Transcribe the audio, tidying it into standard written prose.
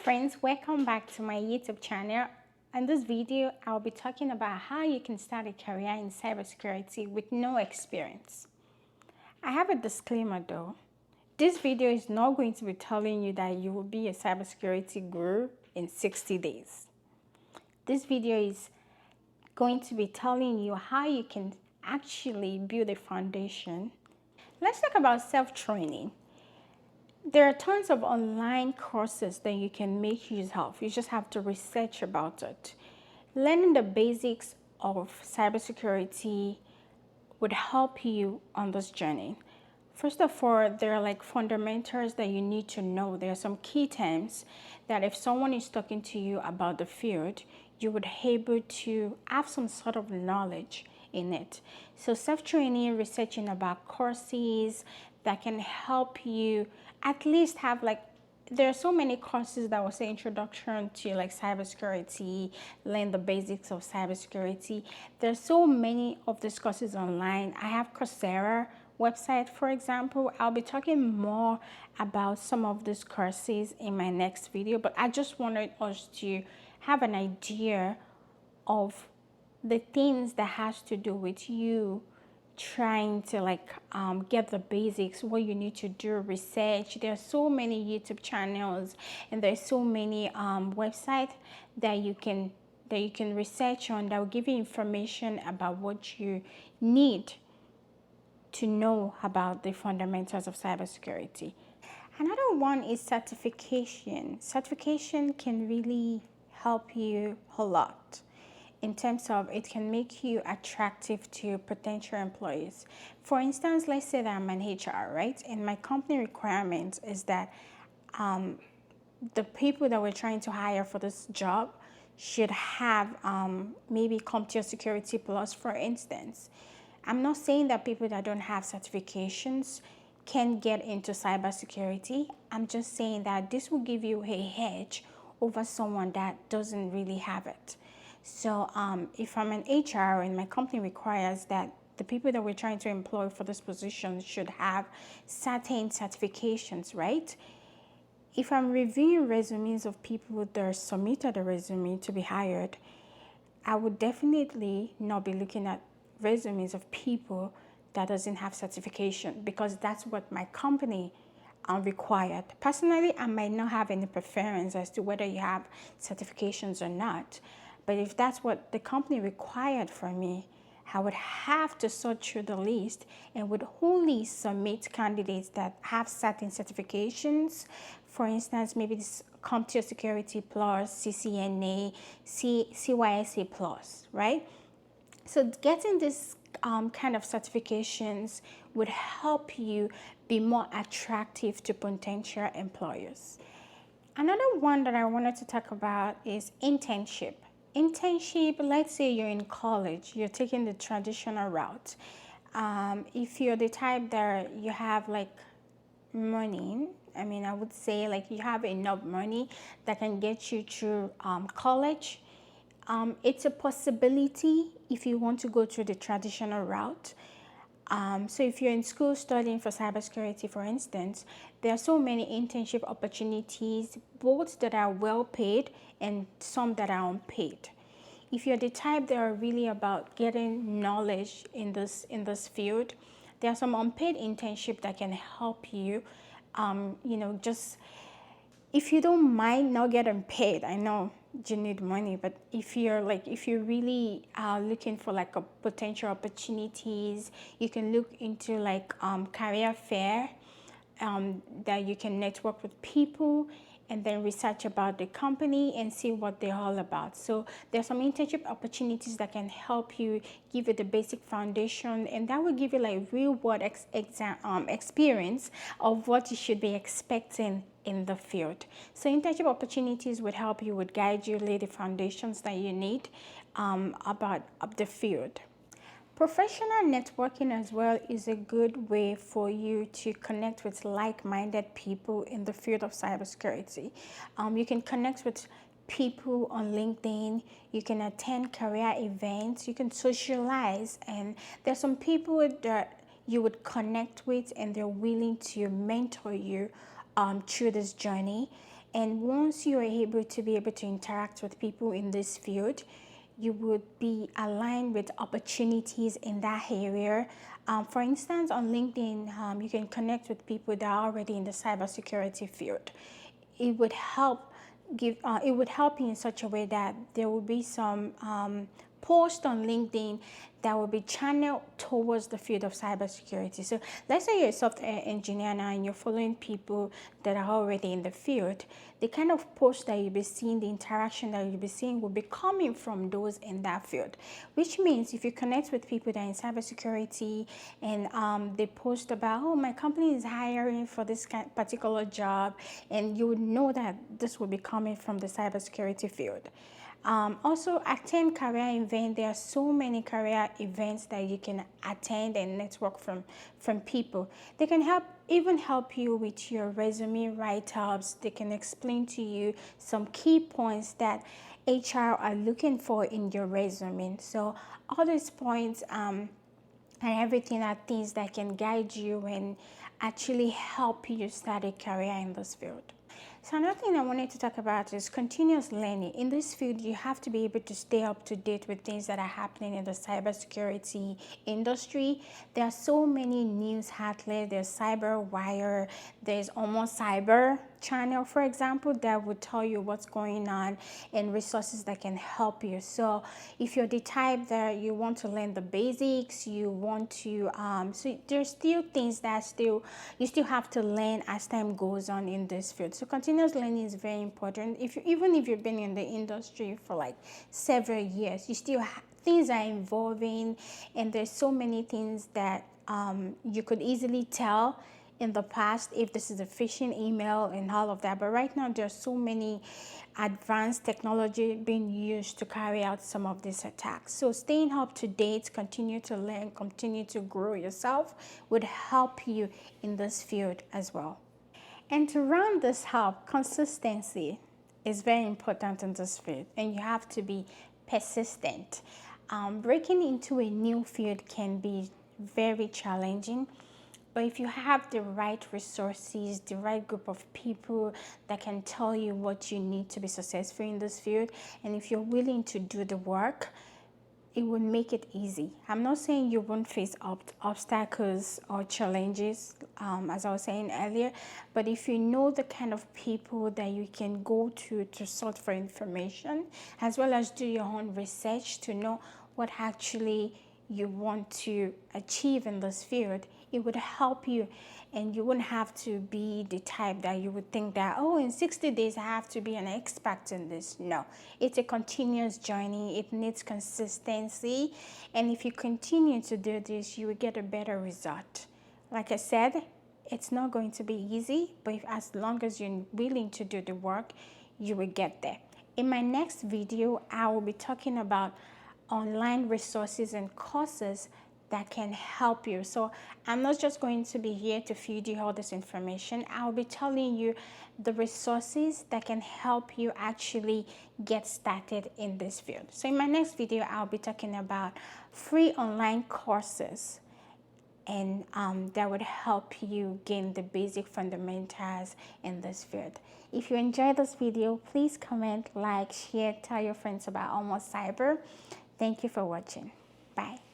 friends, welcome back to my YouTube channel. In this video, I'll be talking about how you can start a career in cybersecurity with no experience. I have a disclaimer though. This video is not going to be telling you that you will be a cybersecurity guru in 60 days. This video is going to be telling you how you can actually build a foundation. Let's talk about self-training. There are tons of online courses that you can make use of. You just have to research about it. Learning the basics of cybersecurity would help you on this journey. First of all, there are like fundamentals that you need to know. There are some key terms that if someone is talking to you about the field, you would be able to have some sort of knowledge in it. So self-training, researching about courses that can help you at least have like, there are so many courses that will say introduction to like cybersecurity, learn the basics of cybersecurity. There's so many of these courses online. I have Coursera website, for example. I'll be talking more about some of these courses in my next video, but I just wanted us to have an idea of the things that has to do with you trying to like get the basics, what you need to do, research. There are so many YouTube channels and there's so many websites that you can research on that will give you information about what you need to know about the fundamentals of cybersecurity. Another one is certification. Certification can really help you a lot in terms of it can make you attractive to potential employees. For instance, let's say that I'm an HR, right? And my company requirement is that the people that we're trying to hire for this job should have maybe CompTIA Security Plus, for instance. I'm not saying that people that don't have certifications can get into cybersecurity. I'm just saying that this will give you a hedge over someone that doesn't really have it. So if I'm an HR and my company requires that the people that we're trying to employ for this position should have certain certifications, right? If I'm reviewing resumes of people that submitted a resume to be hired, I would definitely not be looking at resumes of people that doesn't have certification, because that's what my company required. Personally, I might not have any preference as to whether you have certifications or not. But if that's what the company required from me, I would have to sort through the list and would only submit candidates that have certain certifications. For instance, maybe this CompTIA Security Plus, CCNA, CYSA Plus, right? So getting this kind of certifications would help you be more attractive to potential employers. Another one that I wanted to talk about is internship. Internship, let's say you're in college, you're taking the traditional route. If you're the type that you have like money, I would say like you have enough money that can get you through college. It's a possibility if you want to go through the traditional route. So if you're in school studying for cybersecurity, for instance, there are so many internship opportunities, both that are well paid and some that are unpaid. If you're the type that are really about getting knowledge in this field, there are some unpaid internship that can help you. Just if you don't mind not getting paid, I know you need money, but if you're really looking for like a potential opportunities, you can look into like career fair that you can network with people and then research about the company and see what they're all about. So there's some internship opportunities that can help you, give you the basic foundation, and that will give you like real world experience of what you should be expecting in the field. So internship opportunities would help you, would guide you, lay the foundations that you need about the field. Professional networking as well is a good way for you to connect with like-minded people in the field of cybersecurity. You can connect with people on LinkedIn, you can attend career events, you can socialize, and there's some people that you would connect with and they're willing to mentor you through this journey. And once you are able to interact with people in this field, you would be aligned with opportunities in that area. For instance, on LinkedIn, you can connect with people that are already in the cybersecurity field. It would help it would help you in such a way that there will be some post on LinkedIn that will be channeled towards the field of cybersecurity. So let's say you're a software engineer now and you're following people that are already in the field. The kind of post that you'll be seeing, the interaction that you'll be seeing will be coming from those in that field. Which means if you connect with people that are in cybersecurity and they post about, oh, my company is hiring for this particular job, and you would know that this will be coming from the cybersecurity field. Also, attend career events. There are so many career events that you can attend and network from people. They can even help you with your resume write-ups. They can explain to you some key points that HR are looking for in your resume. So all these points and everything are things that can guide you and actually help you start a career in this field. So another thing I wanted to talk about is continuous learning. In this field, you have to be able to stay up to date with things that are happening in the cybersecurity industry. There are so many news outlets. There's CyberWire, there's Almost Cyber channel, for example, that would tell you what's going on and resources that can help you. So if you're the type that you want to learn the basics, you want to, so there's still things that you still have to learn as time goes on in this field. So continuous learning is very important. Even if you've been in the industry for like several years, you still things are evolving, and there's so many things that you could easily tell in the past if this is a phishing email and all of that. But right now, there's so many advanced technology being used to carry out some of these attacks. So staying up to date, continue to learn, continue to grow yourself would help you in this field as well. And to round this up, consistency is very important in this field, and you have to be persistent. Breaking into a new field can be very challenging, but if you have the right resources, the right group of people that can tell you what you need to be successful in this field, and if you're willing to do the work, it will make it easy. I'm not saying you won't face obstacles or challenges, as I was saying earlier, but if you know the kind of people that you can go to sort for information, as well as do your own research to know what actually you want to achieve in this field, it would help you, and you wouldn't have to be the type that you would think that, oh, in 60 days I have to be an expert in this. No, it's a continuous journey. It needs consistency, and if you continue to do this, you will get a better result. Like I said, it's not going to be easy, but as long as you're willing to do the work, you will get there. In my next video, I will be talking about online resources and courses that can help you. So I'm not just going to be here to feed you all this information. I'll be telling you the resources that can help you actually get started in this field. So in my next video, I'll be talking about free online courses, and that would help you gain the basic fundamentals in this field. If you enjoyed this video, please comment, like, share, tell your friends about Almost Cyber. Thank you for watching. Bye.